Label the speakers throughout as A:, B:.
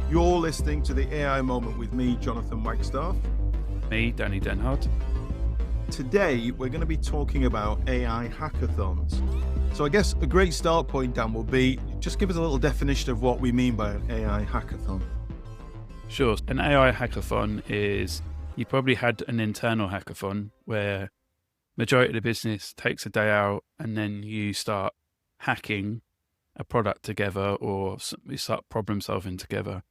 A: You're listening to the AI Moment with me, Jonathan Wagstaff.
B: Me, Danny Denhard.
A: Today, we're going to be talking about AI hackathons. So I guess a great start point, Dan, will be just give us a little definition of what we mean by an AI hackathon.
B: Sure. An AI hackathon is, you probably had an internal hackathon where majority of the business takes a day out and then you start hacking a product together or you start problem solving together.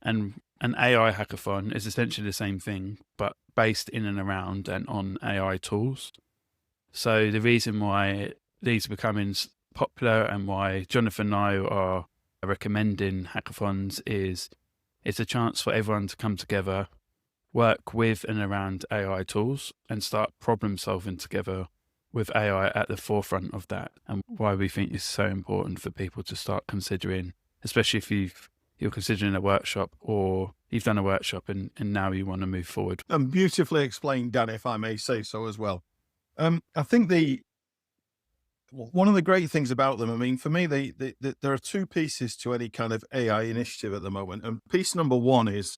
B: And an AI hackathon is essentially the same thing, but based in and around and on AI tools. So the reason why these are becoming popular and why Jonathan and I are recommending hackathons is it's a chance for everyone to come together, work with and around AI tools and start problem solving together with AI at the forefront of that, and why we think it's so important for people to start considering, especially if you're considering a workshop or you've done a workshop and now you want to move forward.
A: And beautifully explained, Dan, if I may say so as well. I think one of the great things about them, I mean, for me, there are two pieces to any kind of AI initiative at the moment. And piece number one is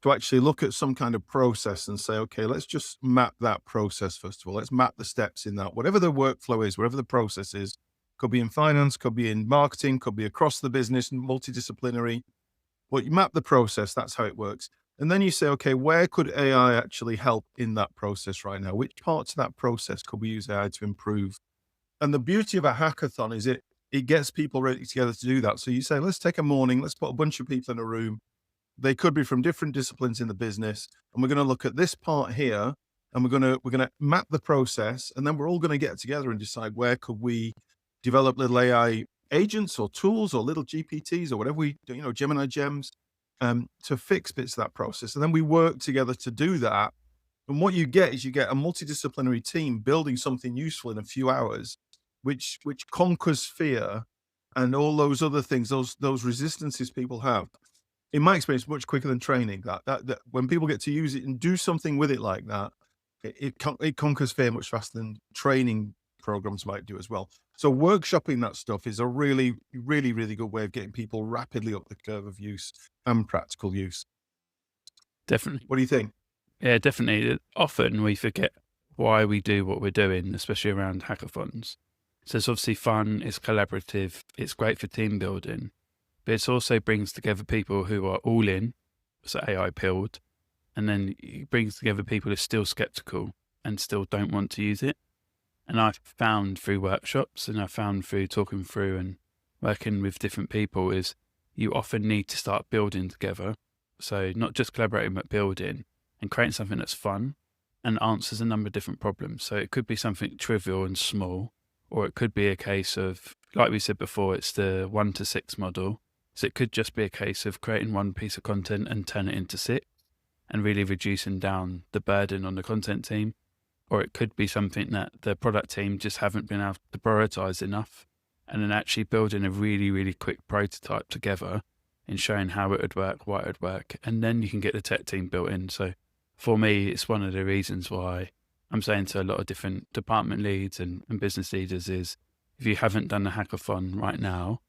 A: to actually look at some kind of process and say, okay, let's just map that process first of all. Let's map the steps in that, whatever the workflow is, whatever the process is. Could be in finance, could be in marketing, could be across the business, multidisciplinary. But you map the process, that's how it works. And then you say, okay, where could AI actually help in that process right now? Which parts of that process could we use AI to improve? And the beauty of a hackathon is it gets people ready together to do that. So you say, let's take a morning, let's put a bunch of people in a room. They could be from different disciplines in the business. And we're going to look at this part here and we're going to map the process. And then we're all going to get together and decide where could we develop little AI agents or tools or little GPTs or whatever we do, Gemini gems, to fix bits of that process. And then we work together to do that. And what you get is you get a multidisciplinary team building something useful in a few hours, which conquers fear and all those other things, those resistances people have. In my experience, much quicker than training. That when people get to use it and do something with it like that, it conquers fear much faster than training programs might do as well. So workshopping that stuff is a really, really, really good way of getting people rapidly up the curve of use and practical use.
B: Definitely.
A: What do you think?
B: Yeah, definitely. Often we forget why we do what we're doing, especially around hackathons. So it's obviously fun, it's collaborative, it's great for team building, but it also brings together people who are all in, so AI pilled, and then it brings together people who are still skeptical and still don't want to use it. And I've found through workshops and I found through talking through and working with different people is you often need to start building together. So not just collaborating, but building and creating something that's fun and answers a number of different problems. So it could be something trivial and small, or it could be a case of, like we said before, it's the 1 to 6 model. So it could just be a case of creating one piece of content and turn it into 6 and really reducing down the burden on the content team. Or it could be something that the product team just haven't been able to prioritize enough, and then actually building a really, really quick prototype together and showing how it would work, why it would work. And then you can get the tech team built in. So for me, it's one of the reasons why I'm saying to a lot of different department leads and business leaders is if you haven't done a hackathon right now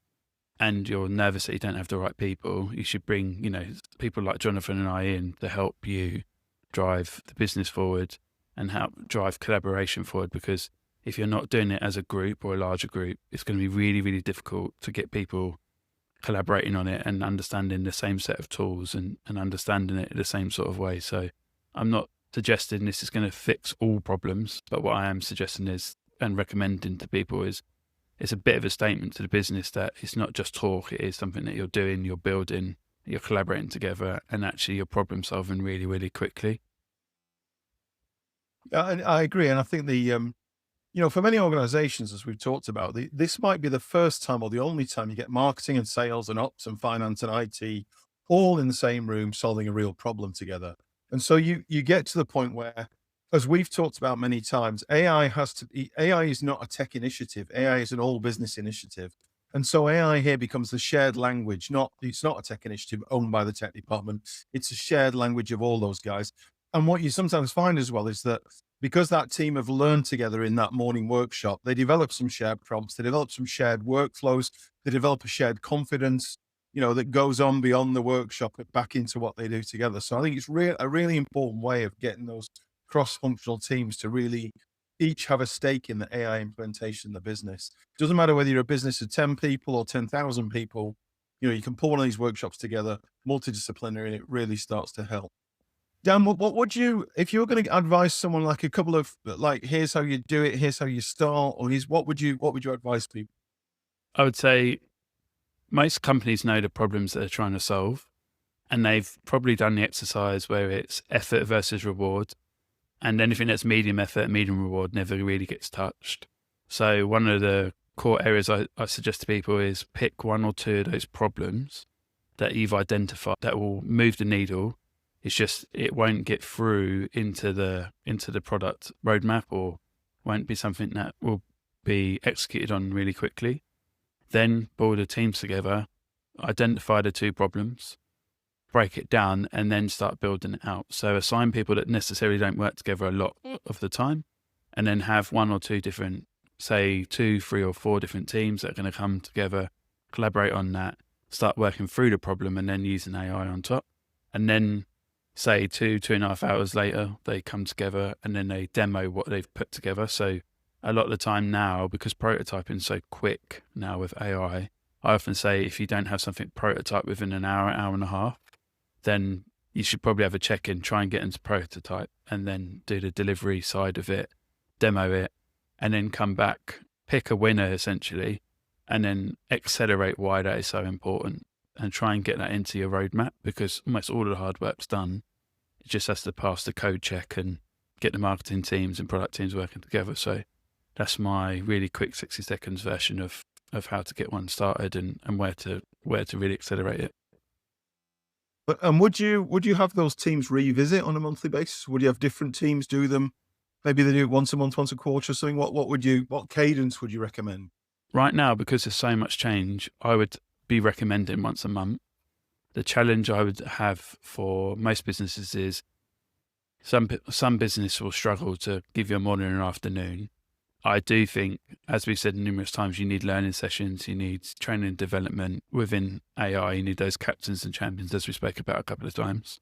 B: and you're nervous that you don't have the right people, you should bring, people like Jonathan and I in to help you drive the business forward and help drive collaboration forward. Because if you're not doing it as a group or a larger group, it's going to be really, really difficult to get people collaborating on it and understanding the same set of tools and understanding it the same sort of way. So I'm not suggesting this is going to fix all problems, but what I am suggesting is, and recommending to people is, it's a bit of a statement to the business that it's not just talk, it is something that you're doing, you're building, you're collaborating together, and actually you're problem solving really, really quickly.
A: I agree. And I think for many organizations, as we've talked about, this might be the first time or the only time you get marketing and sales and ops and finance and IT all in the same room solving a real problem together. And so you get to the point where, as we've talked about many times, AI is not a tech initiative. AI is an all business initiative. And so AI here becomes the shared language. It's not a tech initiative owned by the tech department. It's a shared language of all those guys. And what you sometimes find as well is that because that team have learned together in that morning workshop, they develop some shared prompts, they develop some shared workflows, they develop a shared confidence. that goes on beyond the workshop back into what they do together. So I think it's a really important way of getting those cross-functional teams to really each have a stake in the AI implementation in the business. It doesn't matter whether you're a business of 10 people or 10,000 people, you can pull one of these workshops together, multidisciplinary, and it really starts to help. Dan, what would you, if you were going to advise someone like a couple of, like, here's how you do it, here's how you start, or what would you advise people?
B: I would say most companies know the problems that they're trying to solve, and they've probably done the exercise where it's effort versus reward. And anything that's medium effort, medium reward never really gets touched. So one of the core areas I suggest to people is pick one or two of those problems that you've identified that will move the needle. It's just, it won't get through into the product roadmap, or won't be something that will be executed on really quickly. Then pull the teams together, identify the two problems, break it down, and then start building it out. So assign people that necessarily don't work together a lot of the time, and then have one or two different, say 2, 3, or 4 different teams that are going to come together, collaborate on that, start working through the problem, and then using AI on top. And then say 2.5 hours later, they come together and then they demo what they've put together. So a lot of the time now, because prototyping is so quick now with AI, I often say if you don't have something prototype within an hour and a half, then you should probably have a check-in, try and get into prototype, and then do the delivery side of it, demo it, and then come back, pick a winner essentially, and then accelerate why that is so important, and try and get that into your roadmap, because almost all of the hard work's done. It just has to pass the code check and get the marketing teams and product teams working together. So that's my really quick 60 seconds version of how to get one started and where to really accelerate it.
A: But would you have those teams revisit on a monthly basis? Would you have different teams do them? Maybe they do it once a month, once a quarter or something. What cadence would you recommend?
B: Right now, because there's so much change, I would be recommending once a month. The challenge I would have for most businesses is some business will struggle to give you a morning and afternoon. I do think, as we've said numerous times, you need learning sessions, you need training and development within AI, you need those captains and champions, as we spoke about a couple of times.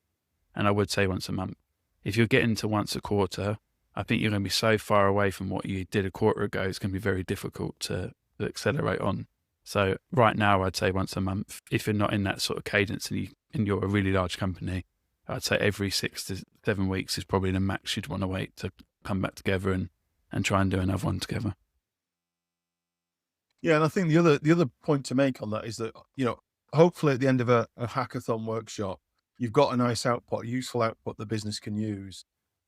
B: And I would say once a month. If you're getting to once a quarter, I think you're going to be so far away from what you did a quarter ago, it's going to be very difficult to accelerate on. So right now, I'd say once a month. If you're not in that sort of cadence and you're a really large company, I'd say every 6 to 7 weeks is probably the max you'd want to wait to come back together and try and do another one together.
A: Yeah, and I think the other point to make on that is that, hopefully at the end of a hackathon workshop, you've got a nice output, a useful output the business can use.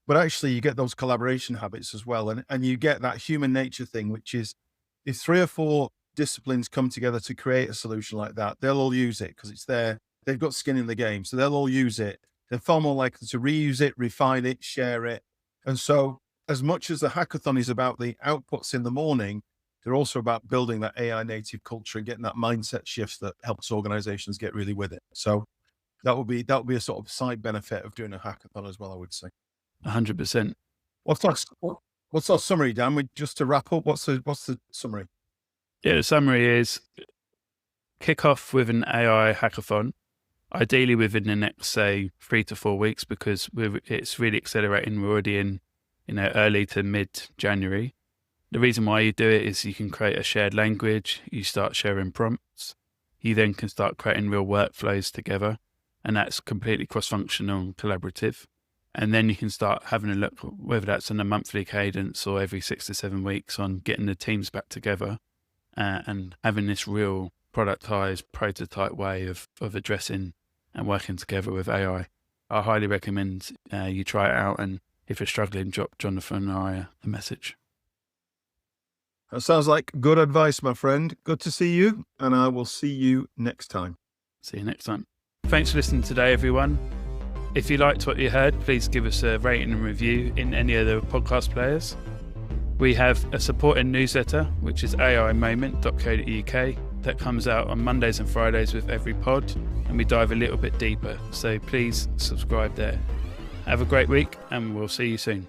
A: But actually you get those collaboration habits as well. And you get that human nature thing, which is if 3 or 4 disciplines come together to create a solution like that, they'll all use it because it's there. They've got skin in the game. So they'll all use it. They're far more likely to reuse it, refine it, share it. And so as much as the hackathon is about the outputs in the morning, they're also about building that AI native culture and getting that mindset shift that helps organizations get really with it. So that would be a sort of side benefit of doing a hackathon as well, I would say.
B: 100%.
A: What's our summary, Dan? Just to wrap up, what's the summary?
B: Yeah, the summary is kick off with an AI hackathon, ideally within the next, say, 3 to 4 weeks, because it's really accelerating. We're already in early to mid-January. The reason why you do it is you can create a shared language, you start sharing prompts, you then can start creating real workflows together, and that's completely cross-functional and collaborative. And then you can start having a look, whether that's on a monthly cadence or every 6 to 7 weeks, on getting the teams back together and having this real productized prototype way of addressing and working together with AI. I highly recommend you try it out, and if you're struggling, drop Jonathan or I a message.
A: That sounds like good advice, my friend. Good to see you, and I will see you next time.
B: See you next time. Thanks for listening today, everyone. If you liked what you heard, please give us a rating and review in any of the podcast players. We have a supporting newsletter, which is aimoment.co.uk, that comes out on Mondays and Fridays with every pod, and we dive a little bit deeper. So please subscribe there. Have a great week, and we'll see you soon.